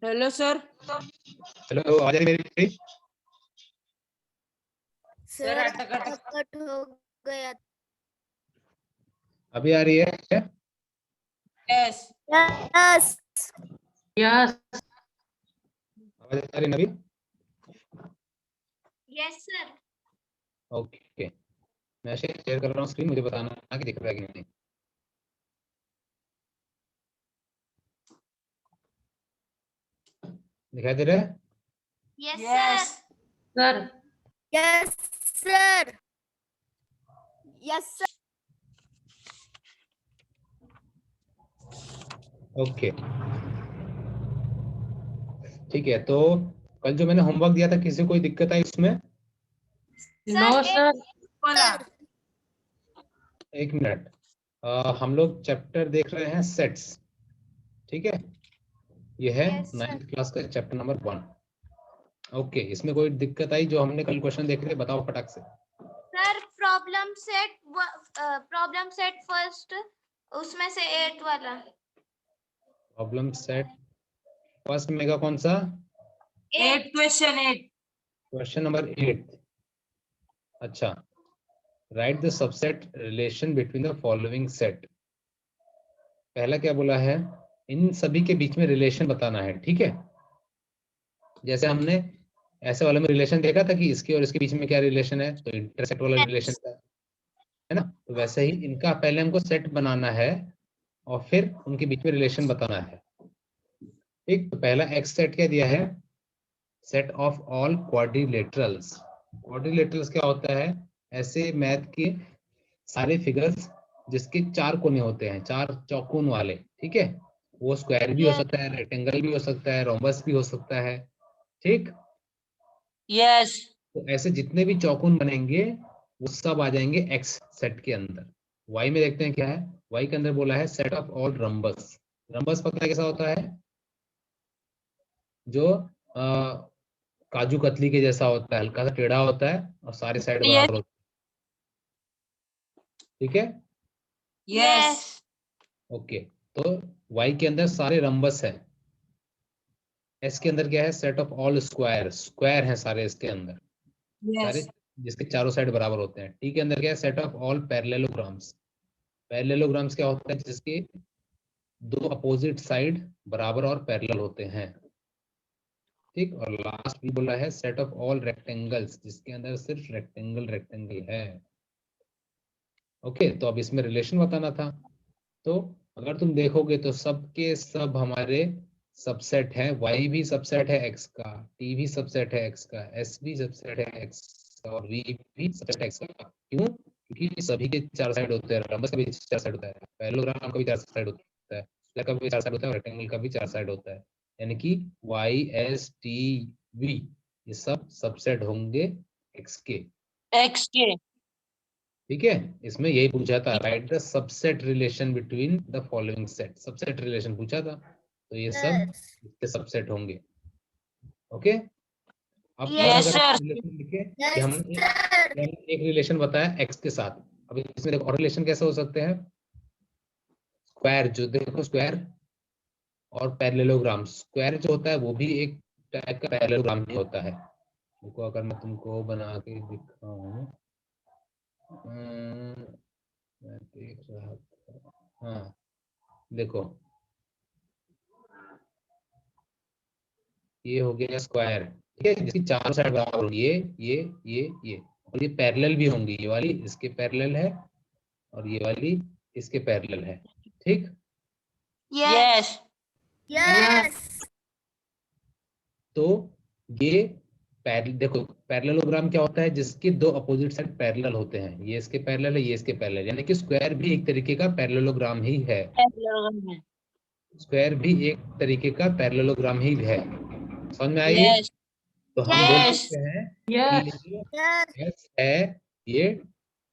Hello sir. Hello, आवाज आ रही मेरी? सर अटक कट हो गया। अभी आ रही है? यस यस यस आवाज आ रही है अभी? Yes sir. ओके, मैं शेयर कर रहा हूँ स्क्रीन, मुझे बताना कि दिख रहा है कि नहीं। दिखाई दे रहा है? Yes sir yes sir yes sir. Okay, ठीक है। तो कल जो मैंने होमवर्क दिया था, किसी कोई दिक्कत आई उसमें? नो सर बोला। एक मिनट, हम लोग चैप्टर देख रहे हैं सेट्स, ठीक है? ये है Yes, sir. 9th क्लास का चैप्टर नंबर 1। ओके, इसमें कोई दिक्कत आई जो हमने कल क्वेश्चन देखे थे? बताओ फटाक से। सर प्रॉब्लम सेट फर्स्ट, उसमें से 8 वाला। प्रॉब्लम सेट फर्स्ट में का कौन सा? 8 क्वेश्चन 8। Question number 8। अच्छा, right the subset relation between the following set. पहला क्या बोला है? इन सभी के बीच में रिलेशन बताना है, ठीक है? जैसे हमने ऐसे वाले में रिलेशन देखा था कि इसके और इसके बीच में क्या रिलेशन है, तो इंटरसेक्ट वाला रिलेशन था, है ना? तो वैसे ही इनका पहले हमको सेट बनाना है और फिर उनके बीच में रिलेशन बताना है, ठीक? तो पहला एक्स सेट क्या दिया है? Set of all quadrilaterals. Quadrilaterals क्या होता है? ऐसे मैथ के सारे फिगर्स जिसके 4 कोने होते हैं, 4 चौकोन वाले, ठीक है? वो स्क्वायर भी हो सकता है, रेक्टेंगल भी हो सकता है, रोम्बस भी हो सकता है, ठीक? यस तो ऐसे जितने भी चौकोन बनेंगे वो सब आ जाएंगे एक्स सेट के अंदर। वाई में देखते हैं क्या है। वाई के अंदर बोला है set of all rhombus. Rhombus पता है कैसा होता है? जो काजू कतली के जैसा होता है, हल्का सा टेढ़ा होता है और सारे साइड बराबर होते हैं, ठीक है? यस ओके, तो वाई के अंदर सारे रम्बस है। एस के अंदर क्या है? Set of all square. Square है सारे इसके अंदर, सारे यस जिसके चारों साइड बराबर होते हैं। टी के अंदर क्या है? Set of all parallelograms. Parallelograms क्या होता है? जिसके दो अपोजिट साइड बराबर और पैरेलल होते हैं, ठीक? और लास्ट भी बोला है सेट ऑफ ऑल रेक्टेंगल्स, जिसके अंदर सिर्फ रेक्टेंगल है। ओके, तो अब इसमें रिलेशन बताना था। तो अगर तुम देखोगे तो सबके सब हमारे सबसेट है। y भी सबसेट है x का, t भी सबसेट है x का, s भी सबसेट है x का और v भी सबसेट है x का। क्यों? क्योंकि सभी के 4 साइड होते हैं। रम्बस का भी 4 साइड होता है, पैरेललोग्राम का भी 4 साइड होता है, स्क्वायर का भी 4 साइड होता है और रेक्टेंगल का भी 4 साइड होता है। यानी कि y s t v ये सब सबसेट होंगे x के, एक्स के। ठीक है? इसमें यही पूछा था, right the subset relation between the following set. Subset relation पूछा था, तो ये सब इसके सबसेट होंगे। ओके, अब Yes, अगर sir. रिलेशन लिखे कि हमने एक रिलेशन बताया एक्स के साथ। अब इसमें देखो और रिलेशन कैसे हो सकते हैं? स्क्वायर, जो देखो स्क्वायर और पैरेललोग्राम। स्क्वायर जो होता है वो भी एक टाइप का पैरेललोग्राम ही होता है। देखो अगर मैं तुमको बना के दिखाऊं, मैं देख रहा था, हाँ देखो ये हो गया स्क्वायर, ठीक है? जिसकी चारों साइड बराबर होंगी, ये और ये पैरेलल भी होंगी। ये वाली इसके पैरेलल है और ये वाली इसके पैरेलल है, ठीक? Yes. यस तो ये देखो पैरेललोग्राम क्या होता है? जिसके दो अपोजिट साइड पैरेलल होते हैं। ये इसके पैरेलल है, ये इसके पैरेलल, यानी कि स्क्वायर भी एक तरीके का पैरेललोग्राम ही है। स्क्वायर भी एक तरीके का पैरेललोग्राम ही है। समझ में आई? Yes. तो हम बोल Yes. सकते हैं Yes. कि ये एस है, ये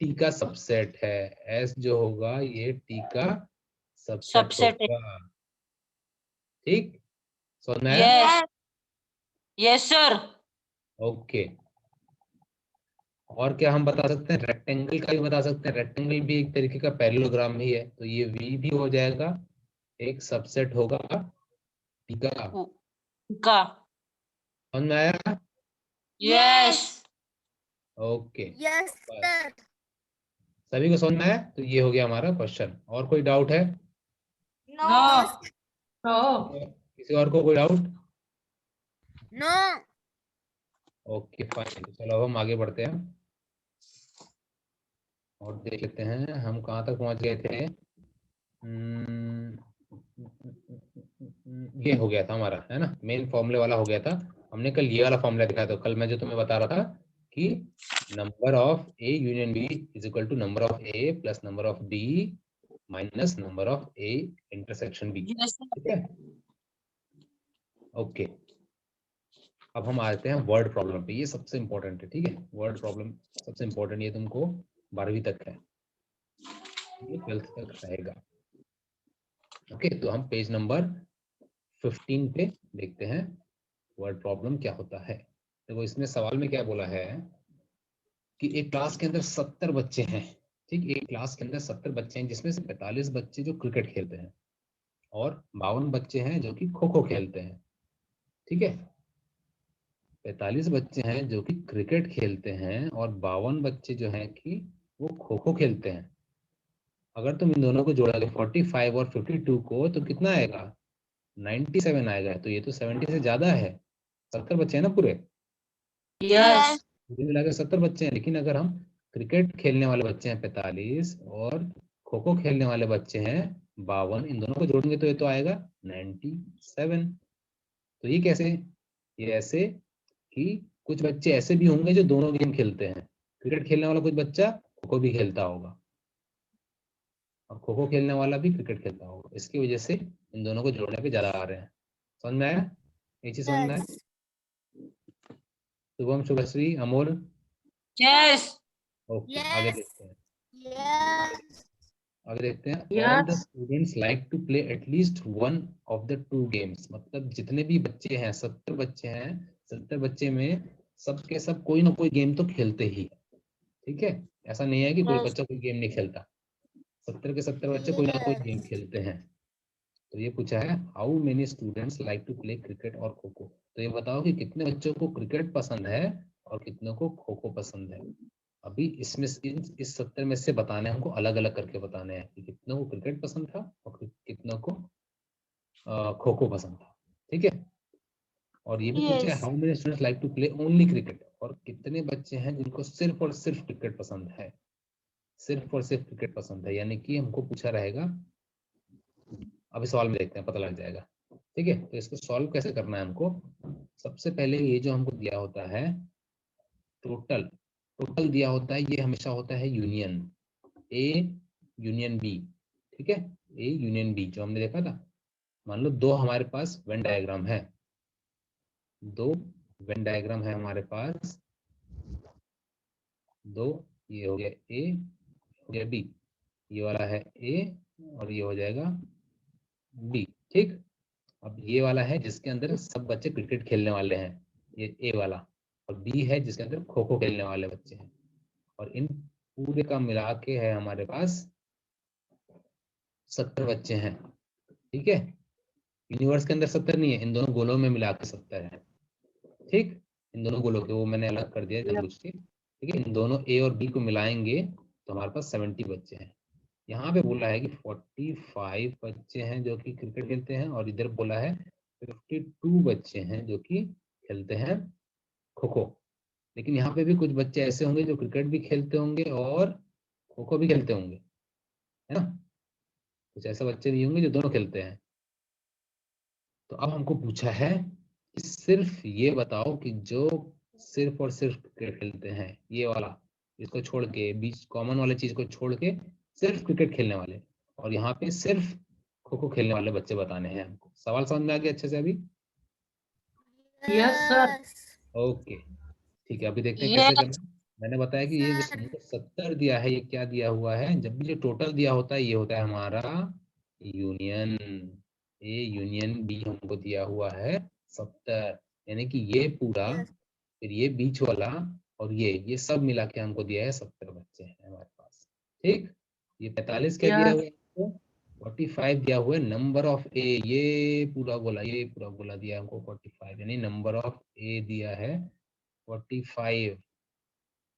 टी का सबसेट है। एस जो होगा ये टी का सबसेट Subset. होगा, ठीक? समझ में आया? Yes. Yes, sir. ओके, और क्या हम बता सकते हैं? रेक्टेंगल का भी बता सकते हैं। रेक्टेंगल भी एक तरीके का पैरेललोग्राम ही है, तो ये वी भी हो जाएगा, एक सबसेट होगा टी का। का। समझ में आया? यस। Okay, yes sir. सभी को समझ में आया? तो ये हो गया हमारा क्वेश्चन। और कोई डाउट है? नो। किसी और को कोई डाउट? नो। ओके फाइन, चलो अब हम आगे बढ़ते हैं और देख लेते हैं हम कहाँ तक पहुंच गए थे। ये हो गया था हमारा, है ना, मेन फॉर्मूले वाला हो गया था। हमने कल ये वाला फॉर्मूला दिखाया था, कल मैं जो तुम्हें बता रहा था कि number of A union B is equal to number of A plus number of B minus number of A intersection B. Yes ठीक है, ओके। अब हम आते हैं वर्ड प्रॉब्लम पे, ये सबसे इंपॉर्टेंट है। ठीक है, वर्ड प्रॉब्लम सबसे इंपॉर्टेंट, ये तुमको 12वीं तक है, ये 12th तक रहेगा। ओके, तो हम पेज नंबर 15 पे देखते हैं वर्ड प्रॉब्लम क्या होता है। देखो इसमें सवाल में क्या बोला है कि एक क्लास के अंदर 70 बच्चे हैं। ठीक, एक क्लास के अंदर 70 बच्चे हैं, जिसमें से 45 बच्चे जो क्रिकेट खेलते हैं और 52 बच्चे हैं जो कि खो खो खेलते हैं। ठीक है, 45 बच्चे हैं जो कि क्रिकेट खेलते हैं और 52 बच्चे जो हैं कि वो खो खो खेलते हैं। अगर तुम इन दोनों को जोड़ोगे 45 और 52 को, तो कितना आएगा? 97 आएगा। तो ये तो 70 से ज्यादा है। 70 बच्चे हैं ना पूरे, यस पूरे मिला के 70 बच्चे हैं। लेकिन अगर हम क्रिकेट खेलने वाले बच्चे हैं 45 और खो खो खेलने वाले बच्चे हैं 52, इन दोनों को जोड़ेंगे तो ये तो आएगा 97। तो ये कैसे? ये ऐसे कि कुछ बच्चे ऐसे भी होंगे जो दोनों गेम खेलते हैं। क्रिकेट खेलने वाला कुछ बच्चा खो खो भी खेलता होगा और खो खो खेलने वाला भी क्रिकेट खेलता होगा। इसकी वजह से इन दोनों को जोड़ने पे ज्यादा आ रहे हैं। समझ में आया? ये चीज समझ में आया? शुभम, शुभश्री, अमोल। यस ओके, आगे देखते हैं। यस। आगे देखते हैं। All the students like to play at least one of the two games. मतलब जितने भी बच्चे हैं, 70 बच्चे हैं, 70 बच्चे में सबके सब कोई ना कोई गेम तो खेलते ही है। ठीक है, ऐसा नहीं है कि कोई यस बच्चा कोई गेम नहीं खेलता। 70 के 70 बच्चे कोई ना कोई गेम खेलते हैं। तो ये पूछा है how many students like to play cricket और खो खो। तो ये बताओ कि कितने बच्चों को क्रिकेट पसंद है और कितनों को खो खो पसंद है। अभी इसमें इस 70 में से बताने हमको अलग अलग करके बताने हैं कि कितनों को क्रिकेट पसंद था और कितनों को खो खो पसंद था। ठीक है, और ये भी पूछा है how many students like to play only cricket. और कितने बच्चे हैं जिनको सिर्फ और सिर्फ क्रिकेट पसंद है। सिर्फ और सिर्फ क्रिकेट पसंद है, यानी कि हमको पूछा रहेगा। अभी सवाल में देखते हैं, पता लग जाएगा। ठीक है, तो इसको सॉल्व कैसे करना है हमको। सबसे पहले ये जो हमको दिया होता है टोटल, टोटल दिया होता है, ये हमेशा होता है यूनियन, ए यूनियन बी। ठीक है, ए यूनियन बी जो हमने देखा था। मान लो दो हमारे पास वेन डायग्राम है, दो वेन डायग्राम है हमारे पास, दो, ये हो गया ए, हो गया बी, ये वाला है ए और ये हो जाएगा बी। ठीक, अब ये वाला है जिसके अंदर सब बच्चे क्रिकेट खेलने वाले हैं, ये ए वाला। और बी है जिसके अंदर खो खो खेलने वाले बच्चे हैं। और इन पूरे का मिला के है हमारे पास 70 बच्चे हैं। ठीक है, यूनिवर्स के अंदर 70 नहीं है, इन दोनों गोलों में मिला के 70 है। ठीक, इन दोनों गोलों के वो मैंने अलग कर दिया जानबूझ के। ठीक है, इन दोनों ए और बी को मिलाएंगे तो हमारे पास 70 बच्चे हैं। यहाँ पे बोला है कि 45 बच्चे हैं जो कि क्रिकेट खेलते हैं और इधर बोला है 52 बच्चे हैं जो कि खेलते हैं खो खो। लेकिन यहाँ पे भी कुछ बच्चे ऐसे होंगे जो क्रिकेट भी खेलते होंगे और खो खो भी खेलते होंगे, है ना। कुछ ऐसे बच्चे भी होंगे जो दोनों खेलते हैं। तो अब हमको पूछा है कि सिर्फ ये बताओ कि जो सिर्फ और सिर्फ क्रिकेट खेलते हैं, ये वाला, इसको छोड़ के, बीच कॉमन वाले चीज को छोड़ के सिर्फ क्रिकेट खेलने वाले, और यहाँ पे सिर्फ खो खो खेलने वाले बच्चे बताने हैं हमको। सवाल समझ में आ गया अच्छे से अभी? Yes sir. ओके, ठीक है, अभी देखते हैं कैसे यस करना है। मैंने बताया कि ये जो हमको 70 दिया है, ये क्या दिया हुआ है। जब भी जो टोटल दिया होता है ये होता है हमारा यूनियन, ए यूनियन बी हमको दिया हुआ है 70। यानी कि ये पूरा, फिर ये बीच वाला और ये सब मिला के हमको दिया है 70 बच्चे हैं हमारे पास। ठीक, ये 45 क्या दिया हुआ है हमको? 45 दिया हुआ है नंबर ऑफ ए, ये पूरा बोला दिया हमको 45, यानी नंबर ऑफ ए दिया है 45।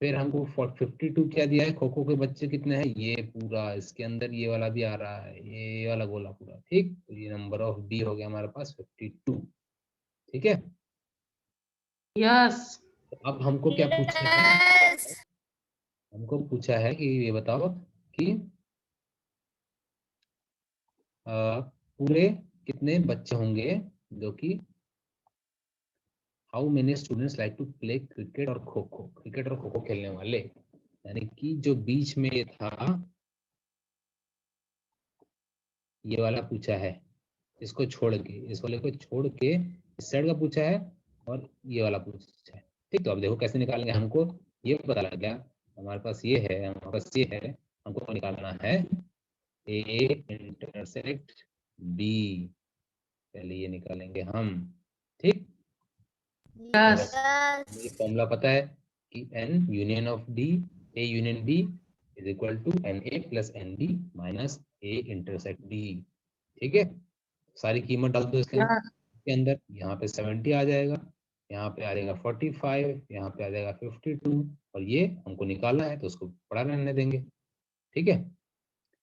फिर हमको 52 क्या दिया है, खो खो के बच्चे कितने हैं, ये पूरा इसके अंदर ये वाला भी आ रहा है, ये वाला गोला पूरा, ठीक। तो ये नंबर ऑफ बी हो गया हमारे पास 52, ठीक है। यस। तो अब हमको क्या पूछा है, Yes. हमको पूछा है कि ये बताओ कि पूरे कितने बच्चे होंगे जो कि how many students like to play cricket और खो खो, क्रिकेट और खो खो खेलने वाले, यानी कि जो बीच में ये था ये वाला पूछा है, इसको छोड़ के, इस वाले को छोड़ के इस साइड का पूछा है और ये वाला पूछा है, ठीक। तो अब देखो कैसे निकालेंगे, हमको ये पता लग गया, हमारे पास ये है, हमारे पास ये है, हमको निकालना है ए इंटरसेक्ट बी, पहले ये निकालेंगे हम, ठीक। यस। मुझे फॉर्मूला पता है कि n union of D, A union B is equal to n A plus n B minus A intersect D, ठीक है। सारी कीमत डाल दो इसके अंदर, यहाँ पे 70 आ जाएगा, यहाँ पे आ जाएगा 45, यहाँ पे आ जाएगा 52, और ये हमको निकालना है तो उसको पड़ा रहने देंगे, ठीक है।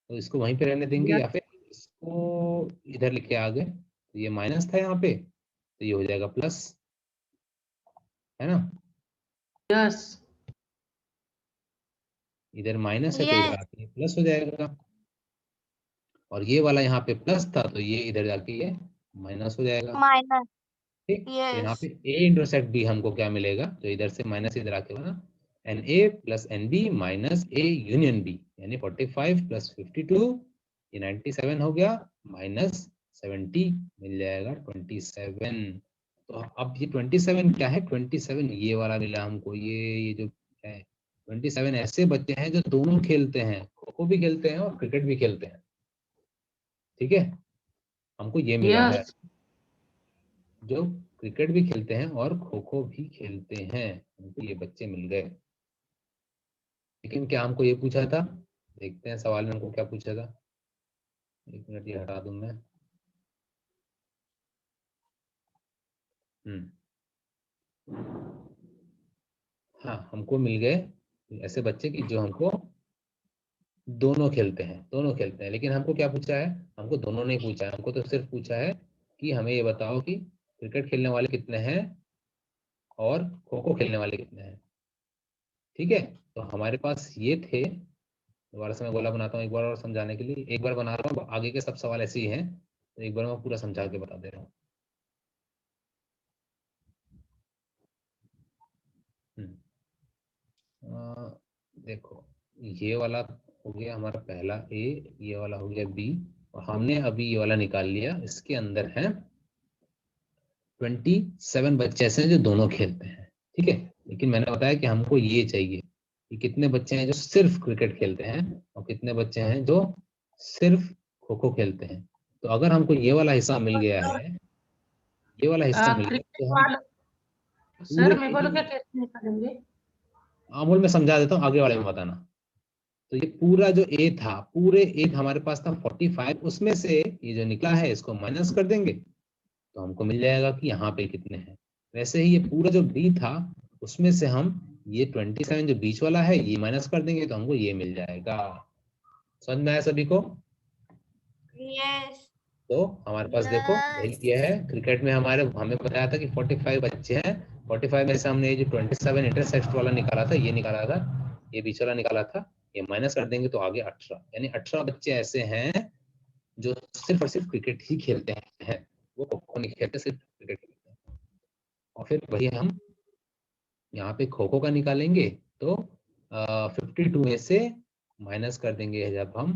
तो इसको वहीं पे रहने देंगे या फिर इसको इधर लेके आ गए, तो ये माइनस था यहाँ पे, तो ये हो जाएगा प्लस, है ना। यस। इधर माइनस है तो इधर Yes. आके प्लस हो जाएगा, और ये वाला यहाँ पे प्लस था तो ये इधर जाके ये माइनस हो जाएगा, Minus. ठीक। तो यहाँ Yes. पे ए इंटरसेक्ट बी हमको क्या मिलेगा, तो इधर से माइनस इधर आके होगा n A plus n B minus A union B, यानी 45 प्लस 52 ये 97 हो गया, माइनस 70 मिल जाएगा 27। तो अब ये 27 क्या है, 27 ये वाला मिला हमको, ये जो है 27 ऐसे बच्चे हैं जो दोनों खेलते हैं, खो खो भी खेलते हैं और क्रिकेट भी खेलते हैं, ठीक है। हमको ये मिला है, यस। जो क्रिकेट भी खेलते हैं और खो खो भी खेलते हैं, हमको ये बच्चे मिल गए। लेकिन क्या हमको ये पूछा था, देखते हैं सवाल में हमको क्या पूछा था, एक मिनट ये हटा दूं मैं। हाँ, हमको मिल गए ऐसे बच्चे कि जो हमको दोनों खेलते हैं, लेकिन हमको क्या पूछा है, हमको दोनों नहीं पूछा है, हमको तो सिर्फ पूछा है कि हमें ये बताओ कि क्रिकेट खेलने वाले कितने हैं और खो खो खेलने वाले कितने हैं, ठीक है। तो हमारे पास ये थे, दोबारा से मैं गोला बनाता हूँ एक बार और समझाने के लिए, एक बार बना रहा हूँ, आगे के सब सवाल ऐसे ही हैं, तो एक बार मैं पूरा समझा के बता दे रहा हूँ। देखो ये वाला हो गया हमारा पहला ए, ये वाला हो गया बी, और हमने अभी ये वाला निकाल लिया, इसके अंदर है 27 बच्चे ऐसे हैं जो दोनों खेलते हैं, ठीक है। लेकिन मैंने बताया कि हमको ये चाहिए कि कितने बच्चे हैं जो सिर्फ क्रिकेट खेलते हैं और कितने बच्चे हैं जो सिर्फ खो खो खेलते हैं। तो अगर हमको ये वाला हिस्सा मिल गया है, ये वाला हिस्सा मिल गया क्रिकेट तो हम वाला पूरे सर, मैं बोलो क्या कैसे निकालेंगे? अमूल में समझा देता हूँ, आगे वाले में बताना। तो ये पूरा जो ए था, पूरे ए हमारे पास था 45, उसमें से ये जो निकला है इसको माइनस कर देंगे तो हमको मिल जाएगा कि यहाँ पे कितने हैं। वैसे ही ये पूरा जो बी था उसमें से हम ये 27 जो बीच वाला है ये माइनस कर देंगे तो हमको ये मिल जाएगा। समझ में आया सभी को? Yes. तो हमारे पास देखो यही किया है, क्रिकेट में हमें बताया था कि 45 बच्चे हैं, 45 में से हमने ये जो 27 इंटरसेक्ट वाला निकाला था, ये निकाला था, ये बीच वाला निकाला था, ये माइनस कर देंगे तो आगे 18, यानी 18 बच्चे ऐसे हैं जो सिर्फ और सिर्फ क्रिकेट ही खेलते हैं, वो खो खो नहीं खेलते, सिर्फ क्रिकेट खेलते हैं। और फिर वही हम यहाँ पे खो खो का निकालेंगे तो 52 में से माइनस कर देंगे जब हम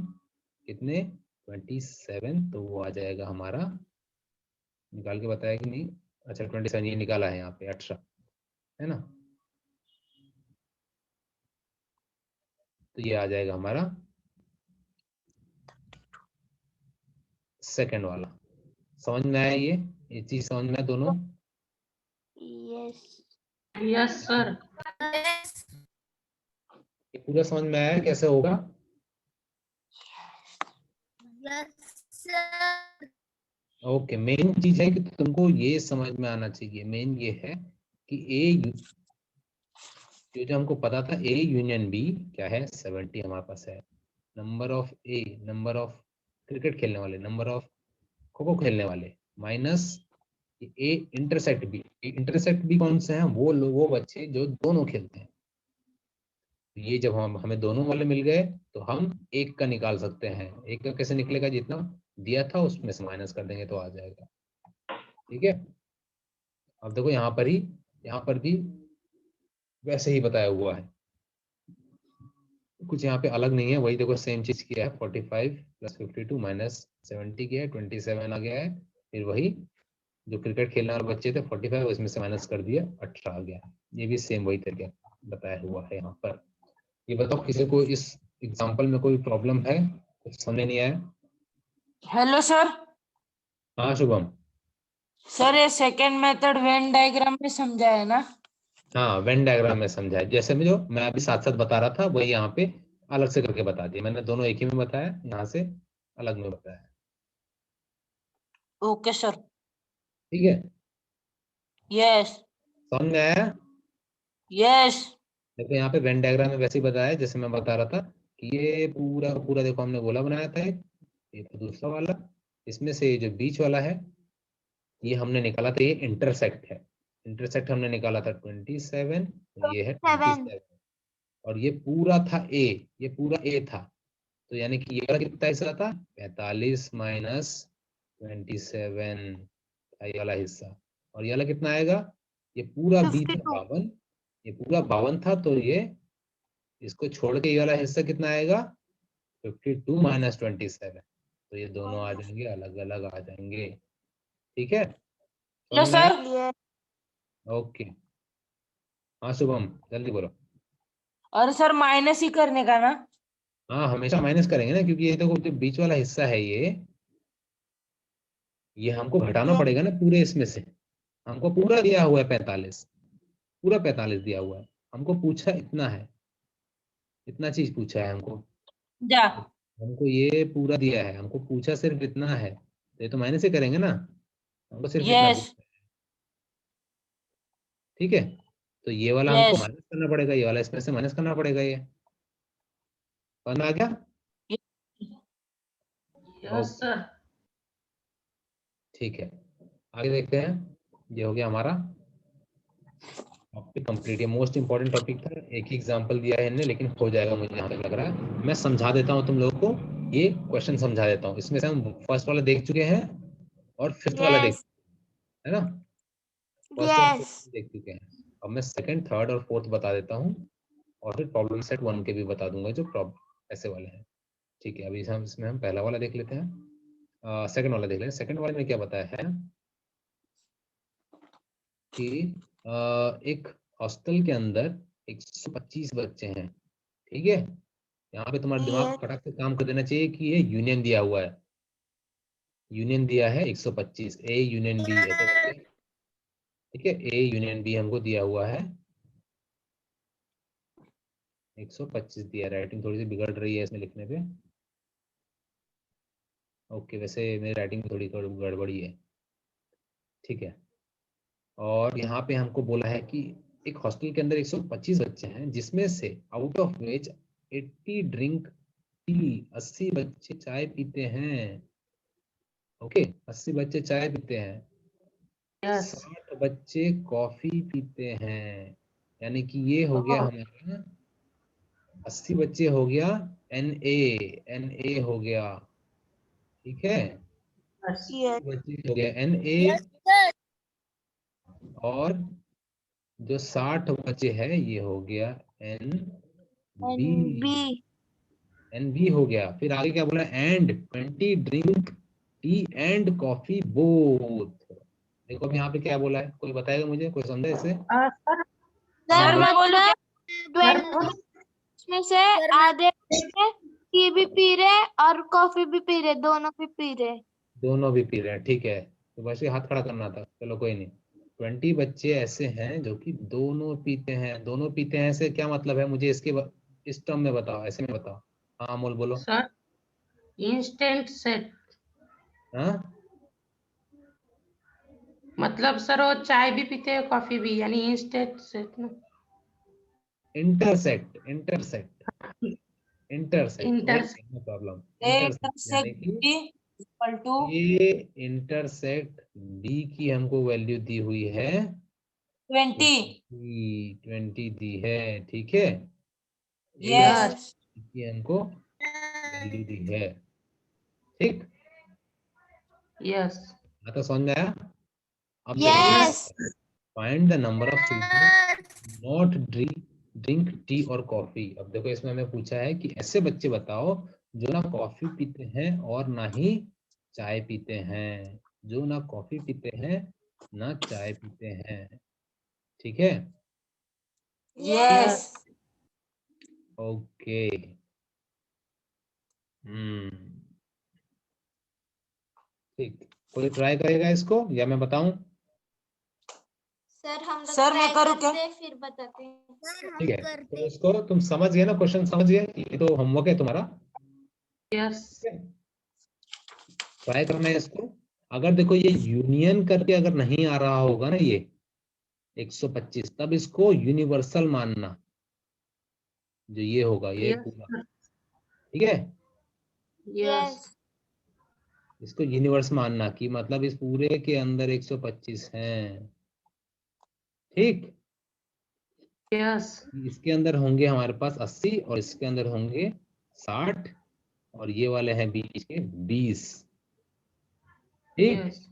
कितने 27, तो वो आ जाएगा हमारा, निकाल के बताया कि नहीं, अच्छा 27 ये निकाला है यहाँ पे 18, है ना। तो ये आ जाएगा हमारा सेकंड वाला। समझ में आया ये चीज समझ में आया दोनों? Yes. Yes sir. Yes. ये पूरा समझ में आया कैसे होगा? Yes. ओके, मेन चीज है कि तुमको ये समझ में आना चाहिए, मेन ये है कि जो हमको पता था ए यूनियन बी क्या है, 70 हमारे पास है। Number of A, number of cricket खेलने वाले, नंबर ऑफ खो खो खेलने वाले, minus A intersect B. Intersect B कौन से हैं? वो बच्चे जो दोनों खेलते हैं। ये जब हमें दोनों वाले मिल गए तो हम एक का निकाल सकते हैं। एक का कैसे निकलेगा? जितना दिया था उसमें से माइनस कर देंगे तो आ जाएगा। ठीक है, अब देखो यहाँ पर भी वैसे ही बताया हुआ है, कुछ यहाँ पे अलग नहीं है, वही देखो सेम चीज किया है। 45 + 52 - 70 किया है, 27 आ गया है। फिर वही जो क्रिकेट खेलने वाले बच्चे थे 45, उसमें से माइनस कर दिया, 18 आ गया। ये भी सेम वही तरीके बताया हुआ है यहाँ पर। ये बताओ किसी को इस एग्जाम्पल में कोई प्रॉब्लम है? कुछ समझ नहीं आया? Hello sir. हाँ शुभम। सर ये सेकंड मेथड वेन डायग्राम में समझा है ना? हाँ, वेन डायग्राम में समझा है। जैसे में जो मैं अभी साथ साथ बता रहा था वही यहाँ पे अलग से करके बता दिया मैंने। दोनों एक ही में बताया, यहाँ से अलग में बताया। Okay sir. ठीक है, यस समझ में आया? यस। देखो यहाँ पे वेन डायग्राम में वैसे ही बताया जैसे मैं बता रहा था कि ये पूरा पूरा देखो हमने गोला बनाया था एक, ये तो दूसरा वाला, इसमें से जो बीच वाला है ये हमने निकाला था, ये इंटरसेक्ट है। इंटरसेक्ट हमने निकाला था 27, ये है 27, और ये पूरा था ए, ये पूरा ए था। तो यानी कि ये वाला कितना हिस्सा था? 45 - 27 ये वाला हिस्सा। और ये वाला कितना आएगा? ये पूरा बी था 52, ये पूरा 52 था, तो ये इसको छोड़ के ये वाला हिस्सा कितना आएगा? 52 - 27। तो ये दोनों आ जाएंगे, अलग अलग आ जाएंगे। ठीक है, हेलो समझ में आया? सर। ओके, हाँ शुभम जल्दी बोलो। और सर माइनस ही करने का ना? हाँ, हमेशा माइनस करेंगे ना, क्योंकि ये देखो जो बीच वाला हिस्सा है ये हमको घटाना पड़ेगा ना पूरे इसमें से। हमको पूरा दिया हुआ है 45, पूरा 45 दिया हुआ है। हमको पूछा इतना है, इतना चीज पूछा है हमको। जा। हमको ये पूरा दिया है, हमको पूछा सिर्फ इतना है, तो ये तो माइनस ही करेंगे ना। हमको सिर्फ इतना यस पूछा है। ठीक है, तो ये वाला हमको यस। माइनस करना पड़ेगा, ये वाला इसमें से माइनस करना पड़ेगा। ये समझ आ गया? Yes sir. ठीक है, आगे देखते हैं। ये हो गया हमारा टॉपिक कंप्लीट। ये मोस्ट इंपॉर्टेंट टॉपिक था, एक ही एग्जांपल दिया है इन्होंने, लेकिन हो जाएगा मुझे जहाँ तक लग रहा है। मैं समझा देता हूँ तुम लोगों को, ये क्वेश्चन समझा देता हूँ। इसमें से हम फर्स्ट वाला देख चुके हैं और फिफ्थ वाला देख, है ना? फर्स्ट और फिफ्थ देख चुके हैं। अब मैं सेकंड, थर्ड और फोर्थ बता देता हूँ, और फिर प्रॉब्लम सेट 1 के भी बता दूंगा जो प्रॉब्लम ऐसे वाले हैं। ठीक है, अभी हम इसमें पहला वाला देख लेते हैं, सेकंड वाला देख लेते हैं। सेकंड वाले में क्या बताया है कि एक हॉस्टल के अंदर 125 बच्चे हैं। ठीक है, यहाँ पे तुम्हारा दिमाग फटाक से काम कर देना चाहिए कि ये यूनियन दिया हुआ है, यूनियन दिया है 125, ए यूनियन बी ऐसे करके। ठीक है, ए यूनियन बी हमको दिया हुआ है 125 दिया। राइटिंग थोड़ी सी बिगड़ रही है इसमें लिखने पे। ओके, वैसे मेरी राइटिंग थोड़ी गड़बड़ी है। ठीक है, और यहाँ पे हमको बोला है कि एक हॉस्टल के अंदर 125 बच्चे हैं, जिसमें से out of which 80 drink tea, 80 बच्चे चाय पीते हैं। ओके, 80 बच्चे चाय पीते हैं, यस 60 बच्चे कॉफी पीते हैं। यानी कि ये हो गया हमारा 80 बच्चे हो गया NA हो गया। ठीक है, यस 80 बच्चे हो गया NA, और जो 60 बचे हैं ये हो गया NB हो गया। फिर आगे क्या बोला? And 20 drink tea and coffee both. देखो अब यहाँ पे क्या बोला है, कोई बताएगा मुझे? कोई समझा इसे? सर। सर मैं बोलूँ क्या? सर इसमें से आधे टी भी पी रहे और कॉफी भी पी रहे, दोनों भी पी रहे। दोनों भी पी रहे हैं। ठीक है, तो बस ये हाथ खड़ा करना था, चलो कोई नहीं। 20 बच्चे ऐसे हैं जो कि दोनों पीते हैं। दोनों पीते हैं से क्या मतलब है? मुझे इस टर्म में बताओ, ऐसे में बताओ। हाँ अमोल बोलो। सर इंस्टेंट सेट हाँ मतलब सर वो चाय भी पीते हैं कॉफी भी, यानी इंस्टेंट सेट ना। Intersect intersect intersect inter right, no problem. A intersect यानी इंटरसेक्ट कि B equal to A intersect B की हमको वैल्यू दी हुई है 20। 20 दी है, ठीक है। ए यस यस की हमको वैल्यू दी है, ठीक। यस हाँ तो समझ में आया। अब देखो yes find the number of student not drink tea और कॉफी। अब देखो इसमें हमें पूछा है कि ऐसे बच्चे बताओ जो ना कॉफी पीते हैं और ना ही चाय पीते हैं, जो ना कॉफी पीते हैं ना चाय पीते हैं, ठीक है। यस ओके ठीक, कोई ट्राई करेगा इसको या मैं बताऊं? सर हम लोग सर, मैं try करूँ क्या? करते हैं, फिर बताते हैं। ठीक है, तो इसको तुम समझ गए ना, क्वेश्चन समझ गए, ये तो होमवर्क है तुम्हारा, यस ट्राई करना है इसको। अगर देखो ये यूनियन करके अगर नहीं आ रहा होगा ना ये 125, तब इसको यूनिवर्सल मानना, जो ये होगा ये पूरा, यस ठीक है। यस इसको यूनिवर्स मानना कि मतलब इस पूरे के अंदर 125 हैं, ठीक। यस इसके अंदर होंगे हमारे पास 80 और इसके अंदर होंगे 60 और ये वाले हैं बीच के 20, ठीक। यस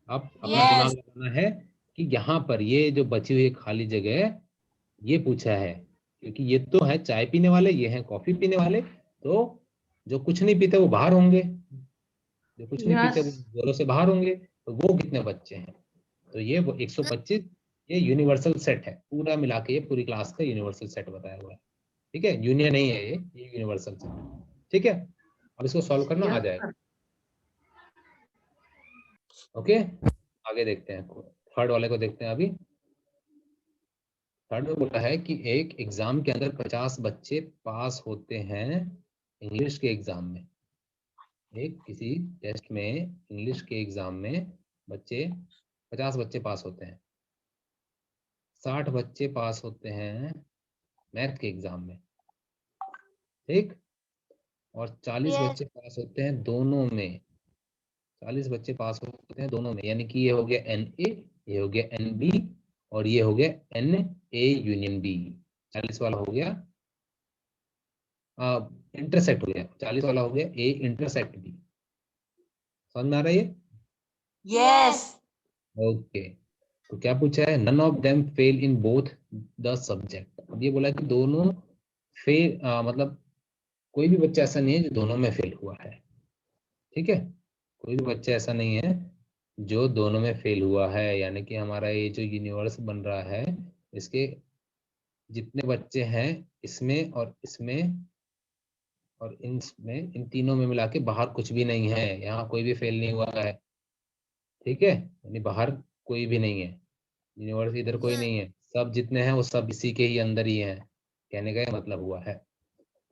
अब अपना दिमाग यस लगाना है कि यहाँ पर ये जो बची हुई खाली जगह है ये पूछा है, क्योंकि ये तो है चाय पीने वाले, ये हैं कॉफी पीने वाले, तो जो कुछ नहीं पीते वो बाहर होंगे, जो कुछ नहीं पीते यस वो जोरों से बाहर होंगे, तो वो कितने बच्चे हैं? तो ये वो 125, ये यूनिवर्सल सेट है, पूरा मिला के ये पूरी क्लास का यूनिवर्सल सेट बताया हुआ है, ठीक है। यूनियन नहीं है ये यूनिवर्सल सेट, ठीक है। अब इसको सॉल्व करना आ जाएगा, ओके। आगे देखते हैं, थर्ड वाले को देखते हैं अभी। थर्ड में बोला है कि एक एग्जाम के अंदर 50 बच्चे पास होते हैं इंग्लिश के एग्जाम में। एक किसी टेस्ट में इंग्लिश के एग्जाम में 50 बच्चे पास होते हैं, 60 बच्चे पास होते हैं मैथ के एग्जाम में, ठीक। और 40 यस बच्चे पास होते हैं दोनों में, 40 बच्चे पास होते हैं दोनों में, यानी कि ये हो गया NA, ये हो गया NB और ये हो गया NA यूनियन B। 40 वाला हो गया इंटरसेक्ट हो गया, 40 वाला हो गया A इंटरसेक्ट B। समझ में आ रहा है ये? यस ओके, तो क्या पूछा है? None of them fail in both the subject. अब ये बोला कि दोनों फेल, मतलब कोई भी बच्चा ऐसा नहीं है जो दोनों में फेल हुआ है, ठीक है। कोई भी बच्चा ऐसा नहीं है जो दोनों में फेल हुआ है, यानी कि हमारा ये जो यूनिवर्स बन रहा है इसके जितने बच्चे हैं इसमें और इसमें और इनमें, इन तीनों में मिला के बाहर कुछ भी नहीं है, यहाँ कोई भी फेल नहीं हुआ है, ठीक है। यानी बाहर कोई भी नहीं है, यूनिवर्स इधर कोई नहीं है, सब जितने हैं वो सब इसी के ही अंदर ही हैं, कहने का ये मतलब हुआ है।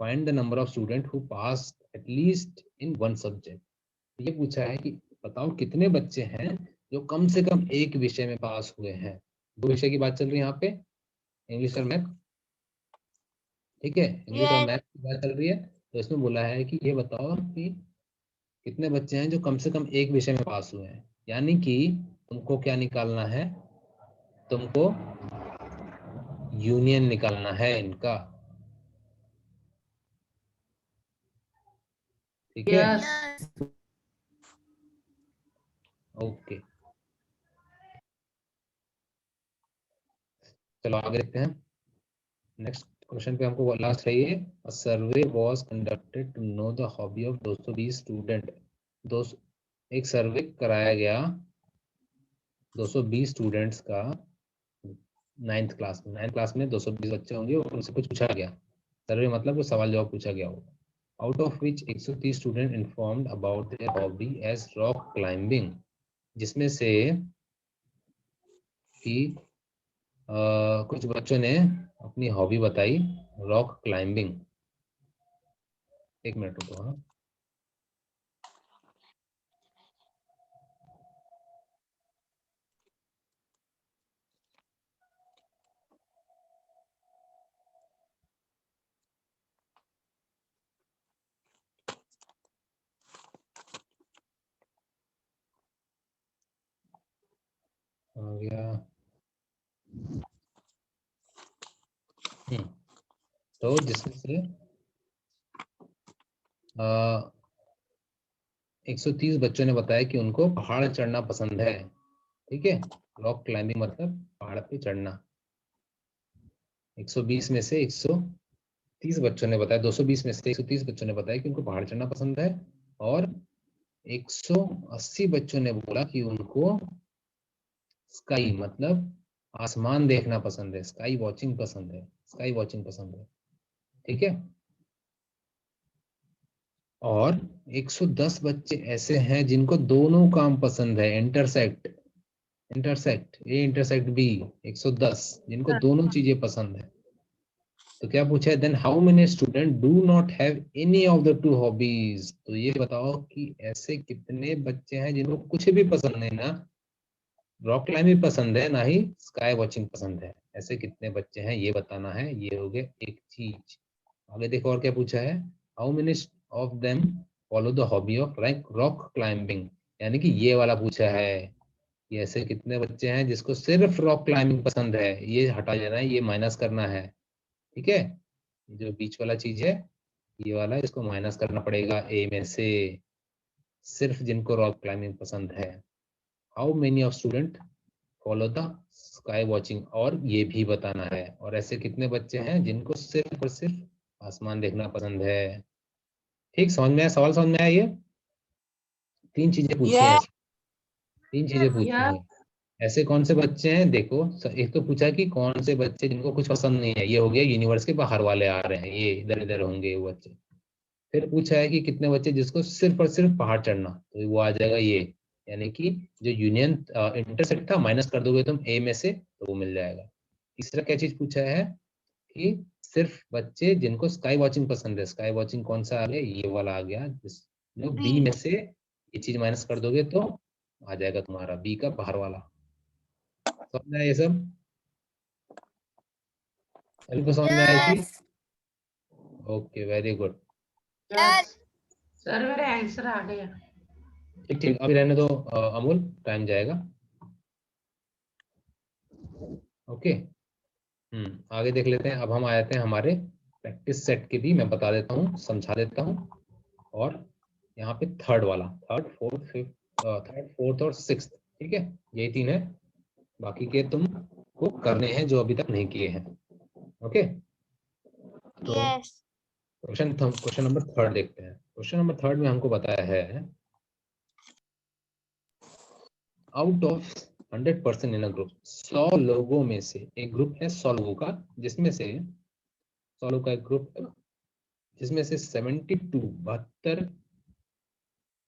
Find the number of student who pass at least in one subject. ये पूछा है कि बताओ कितने बच्चे हैं जो कम से कम एक विषय में पास हुए हैं। दो विषय की बात चल रही है यहाँ पे, इंग्लिश और मैथ, ठीक है। इंग्लिश और यस मैथ की बात चल रही है, तो इसमें बोला है कि ये बताओ कि कितने बच्चे हैं जो कम से कम एक विषय में पास हुए हैं, यानी कि तुमको क्या निकालना है? तुमको यूनियन निकालना है इनका, ठीक है। यस ओके, चलो आगे देखते हैं। नेक्स्ट क्वेश्चन पे हमको लास्ट है ये, a survey was conducted to know the hobby of 220 student. दो एक सर्वे कराया गया 220 स्टूडेंट्स का, नाइन्थ क्लास में 220 बच्चे होंगे और उनसे कुछ पूछा गया। सर्वे मतलब वो सवाल जवाब पूछा गया हो। Out of which 130 student informed about their hobby as rock climbing, जिसमें से कि कुछ बच्चों ने अपनी हॉबी बताई रॉक क्लाइंबिंग। एक मिनट रुको, हाँ। तो जिसमें से 130 बच्चों ने बताया कि उनको पहाड़ चढ़ना पसंद है। ठीक है, रॉक क्लाइंबिंग मतलब पहाड़ पे चढ़ना। 120 में से 130 बच्चों ने बताया, 220 में से 130 बच्चों ने बताया कि उनको पहाड़ चढ़ना पसंद है, और 180 बच्चों ने बोला कि उनको स्काई मतलब आसमान देखना पसंद है, स्काई वॉचिंग पसंद है, स्काई वॉचिंग पसंद है। ठीक है, और 110 बच्चे ऐसे हैं जिनको दोनों काम पसंद है, intersect, intersect A intersect B, 110 जिनको दोनों चीजें पसंद है। तो क्या पूछा है, then how many student do not have any of the two hobbies. तो ये बताओ कि ऐसे कितने बच्चे हैं जिनको कुछ भी पसंद नहीं, ना रॉक क्लाइंबिंग पसंद है ना ही स्काई वॉचिंग पसंद है। ऐसे कितने बच्चे हैं ये बताना है, ये हो गया एक चीज। आगे देखो और क्या पूछा है, how many of them follow the hobby of rock climbing, यानी कि ये वाला पूछा है कि ऐसे कितने बच्चे हैं जिसको सिर्फ रॉक क्लाइंबिंग पसंद है। ये हटा देना है, ये माइनस करना है। ठीक है, जो बीच वाला चीज है ये वाला, इसको माइनस करना पड़ेगा ए में से, सिर्फ जिनको रॉक क्लाइंबिंग पसंद है। How many of student follow the sky watching, और ये भी बताना है। और ऐसे कितने बच्चे हैं जिनको सिर्फ और सिर्फ आसमान देखना पसंद है। ठीक, समझ में आया, सवाल समझ में आया? ये 3 चीजें पूछी हैं, यस 3 चीजें पूछी या हैं। ऐसे कौन से बच्चे हैं, देखो एक तो पूछा कि कौन से बच्चे जिनको कुछ पसंद नहीं है, ये हो गया यूनिवर्स के बाहर वाले आ रहे हैं, ये इधर इधर होंगे वो बच्चे। फिर पूछा है कि कितने बच्चे जिसको सिर्फ और सिर्फ पहाड़ चढ़ना, तो वो आ जाएगा ये, यानी कि जो यूनियन इंटरसेक्ट था माइनस कर दोगे तुम ए में से तो वो मिल जाएगा। तीसरा क्या चीज पूछा है कि सिर्फ बच्चे जिनको स्काई वॉचिंग पसंद है, स्काई वॉचिंग कौन सा आ गया, ये वाला आ गया, जो बी में से ये चीज माइनस कर दोगे तो आ जाएगा तुम्हारा बी का बाहर वाला। समझ में आया ये सब? सभी को समझ में आया कि? Okay, very good. सर मेरा आंसर आ गया। ठीक ठीक, अभी रहने दो अमूल, टाइम जाएगा। ओके, आगे देख लेते हैं। अब हम आए थे हमारे प्रैक्टिस सेट के भी, मैं बता देता हूँ, समझा देता हूँ। और यहाँ पे थर्ड वाला, थर्ड फोर्थ और सिक्स्थ, ठीक है, यही 3 है। बाकी के तुमको करने हैं जो अभी तक नहीं किए हैं। ओके, तो यस क्वेश्चन नंबर 3 देखते हैं। क्वेश्चन नंबर 3 में हमको बताया है, out of 100% in a group, 100 लोगों में से एक ग्रुप है 100 लोगों का, जिसमें से 100 लोगों का एक ग्रुप है जिसमें से 72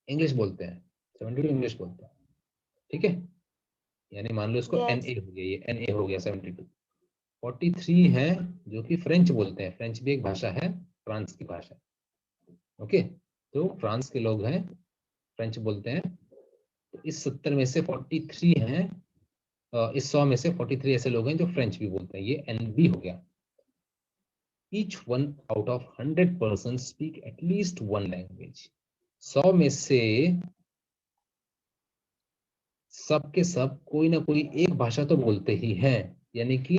इंग्लिश बोलते हैं, 72 इंग्लिश बोलते हैं। ठीक है, यानी मान लो इसको यस NA हो गया, ये NA हो गया 72। 43 हैं जो कि फ्रेंच बोलते हैं, फ्रेंच भी एक भाषा है, फ्रांस की भाषा। ओके, तो फ्रांस के लोग हैं, फ्रेंच बोलते हैं। तो इस 70 में से 43 हैं, इस 100 में से 43 ऐसे लोग हैं जो फ्रेंच भी बोलते हैं, ये NB हो गया। Each one out of 100 persons speak at least one language. 100 में से सब के सब कोई ना कोई एक भाषा तो बोलते ही हैं, यानी कि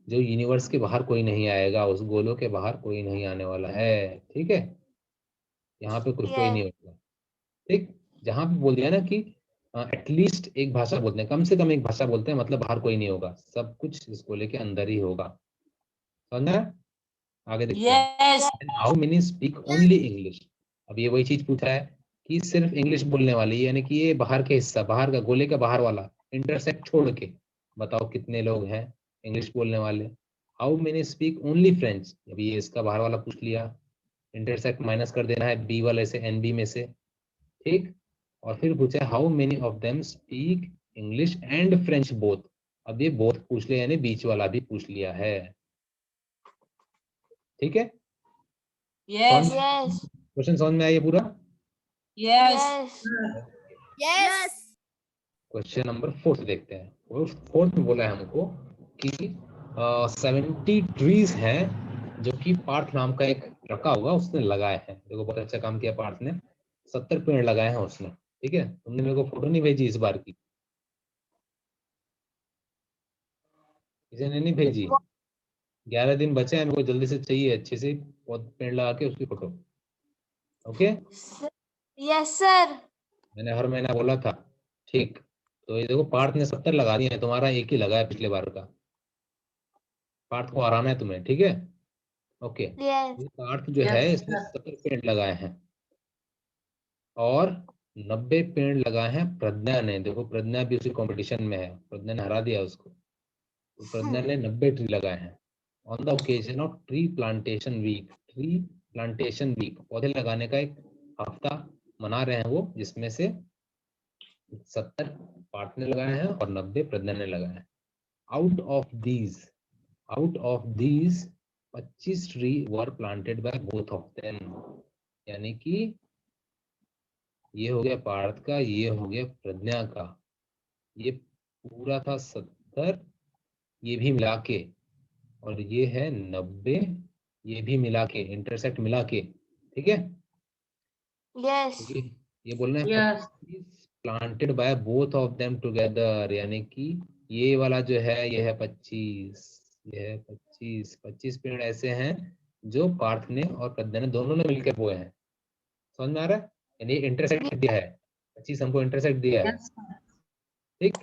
जो यूनिवर्स के बाहर कोई नहीं आएगा, उस गोलों के बाहर कोई नहीं आने वाला है। ठीक है, यहाँ पे कुछ कोई नहीं यस होगा। ठीक, जहां पे बोल दिया ना कि एटलीस्ट एक भाषा बोलते हैं, कम से कम एक भाषा बोलते हैं, मतलब बाहर कोई नहीं होगा, सब कुछ इस गोले के अंदर ही होगा। समझ में? आगे देखते हैं, yes how many speak only English. अब ये वही चीज पूछा है कि सिर्फ इंग्लिश बोलने वाली, यानी कि ये बाहर के हिस्सा, बाहर का गोले का बाहर वाला इंटरसेक्ट छोड़ के बताओ कितने लोग हैं इंग्लिश बोलने वाले। How many speak only French, अभी ये इसका बाहर वाला पूछ लिया, इंटरसेक्ट माइनस कर देना है बी वाले से, NB में से। ठीक, और फिर पूछा how many of them speak English and French both. अब ये बोथ पूछ लिया, यानी बीच वाला भी पूछ लिया है। ठीक है, यस यस क्वेश्चन समझ में आइए पूरा? यस यस क्वेश्चन नंबर 4 देखते हैं। फोर्थ में बोला है हमको कि 70 ट्रीज हैं जो कि पार्थ नाम का एक लड़का होगा उसने लगाए हैं। देखो बहुत अच्छा काम किया पार्थ ने, 70 पेड़ लगाए हैं उसने। ठीक है, तुमने मेरे को फोटो नहीं भेजी इस बार की, किसी ने नहीं भेजी, 11 दिन बचे हैं, हमको जल्दी से चाहिए अच्छे से पेड़ लगा के उसकी फोटो। Okay, yes sir. मैंने हर महीना बोला था। ठीक, तो ये देखो पार्थ ने 70 लगा दिए हैं, तुम्हारा एक ही लगा है पिछले बार का। पार्थ को हराना है तुम्हें, ठीक है। ओके, यस ये पार्थ जो है इसने 70 पेड़ लगाए हैं और 90 पेड़ लगाए हैं प्रज्ञा ने। देखो प्रज्ञा भी उसी कंपटीशन में है, प्रज्ञा ने हरा दिया उसको। तो प्रज्ञा ने 90 ट्री लगाए हैं। On the occasion of tree plantation week, tree plantation week, पौधे लगाने का एक हफ्ता मना रहे हैं वो, जिसमें से 70 पार्थ ने लगाए हैं और 90 प्रज्ञा ने लगाए हैं। Out of these 25 tree were planted by both of them, यानी कि ये हो गया पार्थ का, ये हो गया प्रज्ञा का, ये पूरा था 70, ये भी मिला के, और ये है 90, ये भी मिला के, इंटरसेक्ट मिला के, ठीक है। यस ये बोलना है yes 25 planted by both of them together, यानी कि ये वाला जो है ये है 25, ये है 25 पेड़ ऐसे हैं जो पार्थ ने और प्रज्ञा ने दोनों ने मिलकर बोए हैं। समझ में आ रहा है? यानी इंटरसेक्ट दिया है, 25 हमको इंटरसेक्ट दिया है, यस ठीक।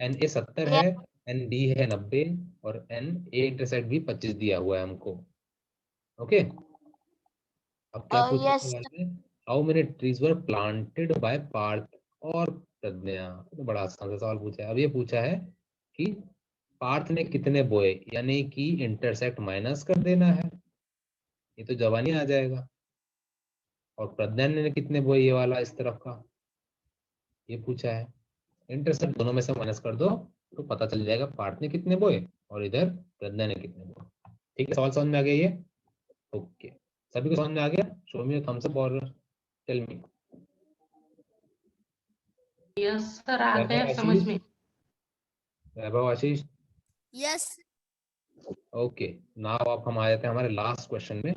एन ए 70 है, एन डी है 90 और एन ए इंटरसेक्ट भी 25 दिया हुआ है हमको। ओके, अब क्या पूछा यस सवाल में, how many trees were planted by Parth और प्रज्ञा। तो बड़ा आसान सा सवाल पूछा है। अब ये पूछा है कि पार्थ ने कितने बोए, यानी कि इंटरसेक्ट माइनस कर देना है, ये तो जवानी आ जाएगा। और प्रज्ञा ने कितने बोए, ये वाला इस तरफ का, ये पूछा है। इंटरसेप्ट दोनों में से माइनस कर दो तो पता चल जाएगा पार्थ ने कितने बोए और इधर प्रज्ञा ने कितने बोए। ठीक है, सवाल समझ में आ गया ये? ओके, सभी को समझ में आ गया? शो मी थम्स अप और टेल मी। यस सर, आ वैभव गया समझ आशीष, में। वैभव आशीष, यस ओके। नाउ आप हम आ जाते हैं हमारे लास्ट क्वेश्चन में,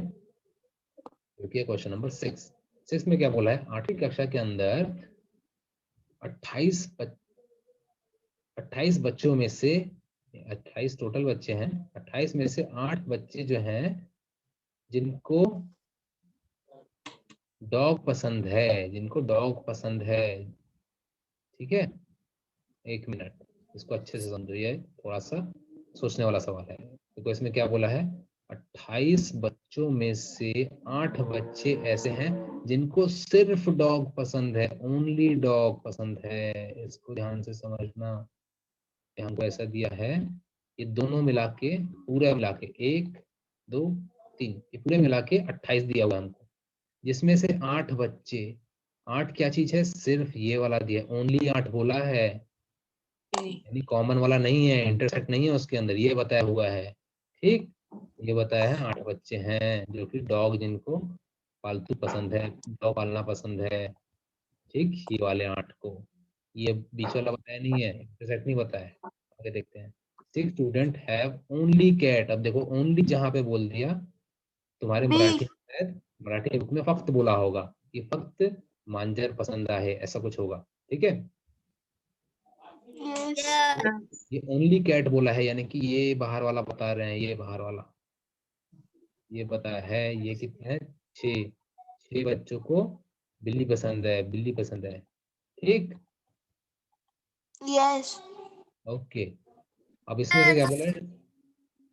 जो कि क्वेश्चन नंबर 6 में क्या बोला है, 8वीं कक्षा के अंदर 28 बच्चों में से, 28 टोटल बच्चे हैं, 28 में से 8 बच्चे जो हैं जिनको डॉग पसंद है, जिनको डॉग पसंद है, ठीक है। एक मिनट, इसको अच्छे से समझो, ये थोड़ा सा सोचने वाला सवाल है। देखो इसमें क्या बोला है, 28 बच्चों में से 8 बच्चे ऐसे हैं जिनको सिर्फ डॉग पसंद है, ओनली डॉग पसंद है। इसको ध्यान से समझना, हमको ऐसा दिया है, ये दोनों मिला के, पूरा मिला के 1 2 3, ये पूरे मिला के 28 दिया हुआ हमको, जिसमें से 8 बच्चे, 8 क्या चीज है, सिर्फ ये वाला दिया, ओनली 8 बोला है, यानी कॉमन वाला नहीं है, इंटरसेक्ट नहीं है उसके अंदर, ये बताया हुआ है, ठीक। ये बताया है 8 बच्चे हैं जो कि डॉग, जिनको पालतू पसंद है, डॉग पालना पसंद है, ठीक। ये वाले 8 को, ये बीच वाला बताया नहीं है, इंटरसेक्ट नहीं बताया। आगे देखते हैं, 6 स्टूडेंट हैव ओनली कैट। अब देखो ओनली जहाँ पे बोल दिया, तुम्हारे बी मराठी शायद, मराठी बुक में फक्त बोला होगा कि फक्त मांजर पसंद आहे, ऐसा कुछ होगा, ठीक है। यस ये ओनली कैट बोला है, यानी कि ये बाहर वाला बता रहे हैं, ये बाहर वाला, ये पता है, ये कितने हैं, 6 बच्चों को बिल्ली पसंद है, बिल्ली पसंद है, ठीक। यस ओके, अब इसमें से क्या बोला है,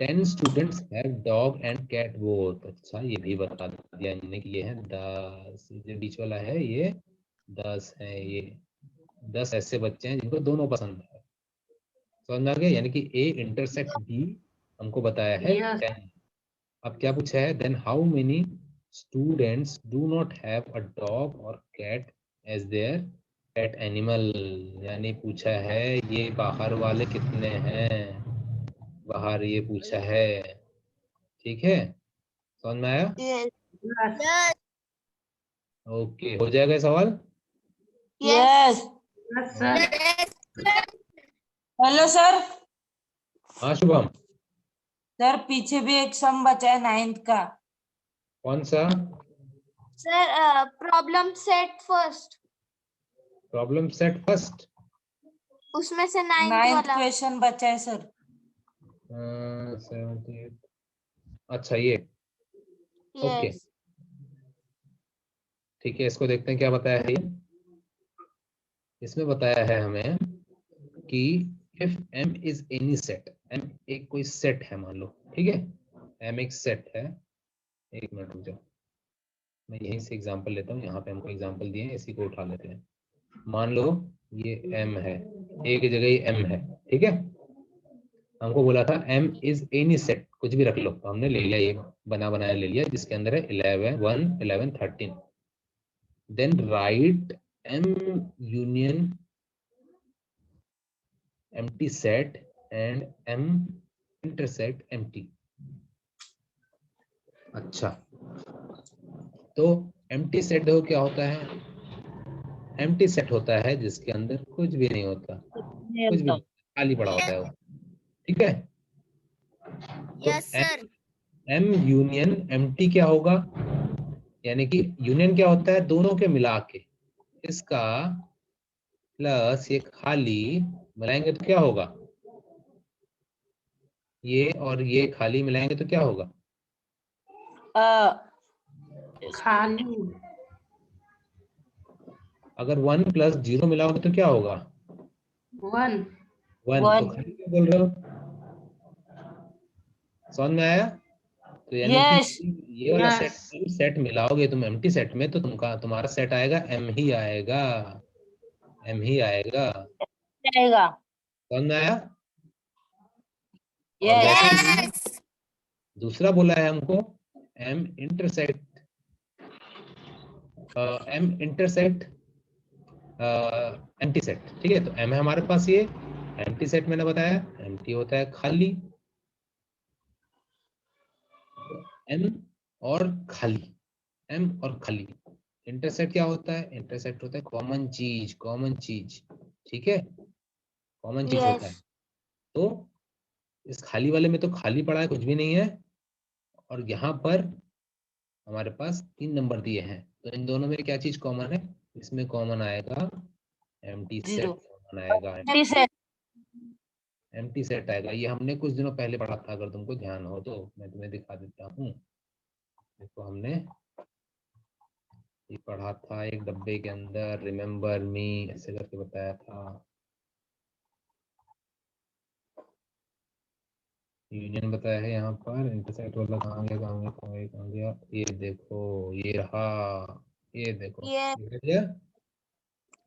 10 students have dog and cat both. अच्छा, ये भी बता दिया इन्होंने कि ये है 10, जो बीच वाला है ये 10 है, ये 10 ऐसे बच्चे हैं जिनको दोनों पसंद है। समझ में आ गया? यानी कि ए इंटरसेक्ट बी हमको बताया है यस 10। अब क्या पूछा है, then how many students do not have a dog और cat as their pet animal, यानी पूछा है ये बाहर वाले कितने हैं, बाहर ये पूछा है, ठीक है। समझ में आया? यस ओके, हो जाएगा ये सवाल। Yes yes sir. Hello sir. हाँ शुभम, सर पीछे भी एक सम बचा है 9th का। कौन सा sir problem set first, problem set first? उसमें से 9th 9th वाला। क्वेश्चन बचा है सर। 78। अच्छा ये ओके यस ठीक है, इसको देखते हैं क्या बताया है ये। इसमें बताया है हमें कि if m is any set, m एक कोई सेट है मान लो, ठीक है, m एक सेट है। एक मिनट रुक जाओ, मैं यहीं से एग्जांपल लेता हूँ, यहाँ पे हमको एग्जांपल दिए हैं, इसी को उठा लेते हैं। मान लो ये m है, a की जगह ही m है, ठीक है। हमको बोला था m इज एनी सेट, कुछ भी रख लो, तो हमने ले लिया, ये बना बनाया ले लिया, जिसके अंदर है 11 1 11 13। Then right m union empty set and m intersect empty। अच्छा तो empty set देखो क्या होता है, empty set होता है जिसके अंदर कुछ भी नहीं होता, कुछ भी नहीं, खाली पड़ा होता है वो, ठीक है। तो yes sir m union empty क्या होगा, यानी कि यूनियन क्या होता है, दोनों के मिला के इसका प्लस ये खाली मिलाएंगे तो क्या होगा, ये और ये खाली मिलाएंगे तो क्या होगा, खाली अगर 1 + 0 मिलाओगे तो क्या होगा, 1 1। तो खाली क्या बोल रहे हो, समझ में आया। तो यानी Yes. कि ये वाला Yes. सेट मिलाओगे तुम एम्प्टी सेट में, तो तुम्हारा सेट आएगा m ही आएगा, m ही आएगा, जाएगा। समझ में आया। और Yes. वैसे ही दूसरा बोला है हमको m intersect, m intersect empty set, ठीक है। तो m है हमारे पास, ये एम्प्टी सेट मैंने बताया, एम्प्टी होता है खाली, m और खाली, m और खाली। इंटरसेक्ट क्या होता है, इंटरसेक्ट होता है कॉमन चीज, कॉमन चीज, ठीक है, कॉमन चीज होता है। यस तो इस खाली वाले में तो खाली पड़ा है, कुछ भी नहीं है, और यहाँ पर हमारे पास 3 नंबर दिए हैं, तो इन दोनों में क्या चीज कॉमन है, इसमें कॉमन आएगा एम्प्टी सेट, Zero. कॉमन आएगा, Empty set. एम्प्टी सेट आएगा। ये हमने कुछ दिनों पहले पढ़ा था, अगर तुमको ध्यान हो तो मैं तुम्हें दिखा देता हूँ। देखो हमने ये पढ़ा था एक डब्बे के अंदर, रिमेम्बर मी ऐसे करके बताया था। यूनियन बताया है यहाँ पर, इंटरसेक्ट वाला कहाँ गया, कहाँ गया, कहाँ गया, कहाँ गया, ये देखो, ये रहा, ये देखो, Yes. दिखाई दिया,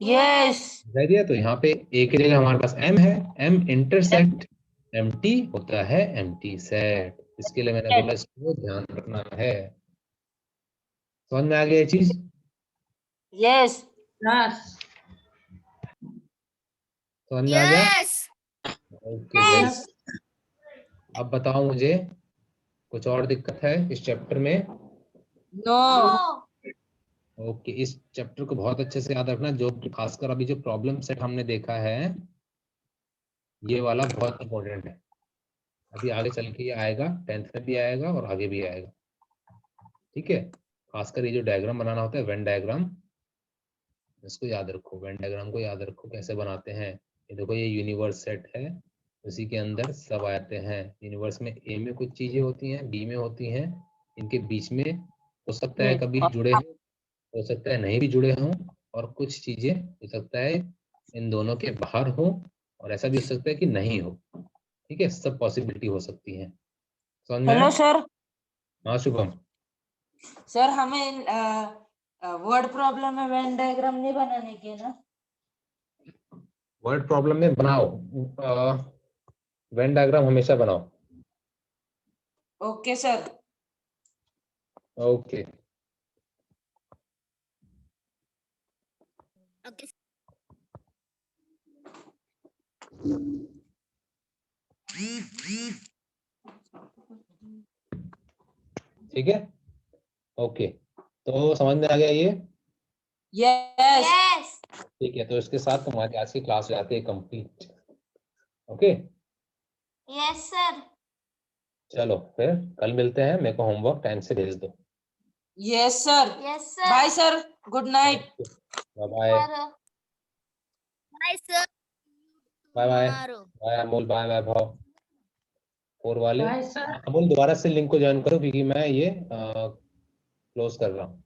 Yes. दिखाई दिया। तो यहाँ पे एक जगह हमारे पास m है, m इंटरसेक्ट एम्प्टी होता है एम्प्टी सेट, इसके लिए मैंने बोला इसको ध्यान रखना है। समझ में आ गया ये चीज, Yes. Yes. समझ में आ गया, Yes. Okay very. अब बताओ मुझे कुछ और दिक्कत है इस चैप्टर में। No. ओके इस चैप्टर को बहुत अच्छे से याद रखना, जो खासकर अभी जो प्रॉब्लम सेट हमने देखा है, ये वाला बहुत इंपॉर्टेंट है, अभी आगे चल के ये आएगा, 10th में भी आएगा और आगे भी आएगा, ठीक है। खासकर ये जो डायग्राम बनाना होता है, वेन डायग्राम, इसको याद रखो, वेन डायग्राम को याद रखो कैसे बनाते हैं। ये देखो ये यूनिवर्स सेट है, उसी के अंदर सब आते हैं। यूनिवर्स में ए में कुछ चीजें होती हैं, बी में होती हैं, इनके बीच में हो सकता है कभी जुड़े हों, हो सकता है नहीं भी जुड़े हों, और कुछ चीजें हो सकता है इन दोनों के बाहर हो, और ऐसा भी हो सकता है कि नहीं हो, ठीक है, सब पॉसिबिलिटी हो सकती है। समझ में Hello आया? sir. हाँ शुभम, सर हमें वर्ड प्रॉब्लम में वेन डायग्राम नहीं बनाने के ना। वर्ड प्रॉब्लम में बनाओ, वेन डायग्राम हमेशा बनाओ, ओके सर। ओके। Okay. ठीक है, ओके, तो समझ में आ गया ये, यस। Yes. ठीक है। तो इसके साथ तुम्हारी आज की क्लास हो जाती है कंप्लीट, ओके। Yes sir. चलो फिर कल मिलते हैं, मेरे को होमवर्क टाइम से भेज दो। Yes sir. Yes sir. Bye sir, good night. Bye bye, Sir. Bye sir. Bye bye, Tomorrow. Bye Amol, bye bye भाव। 4 वाले। Bye sir. अमोल दोबारा से लिंक को ज्वाइन करो क्योंकि मैं ये क्लोज कर रहा हूँ।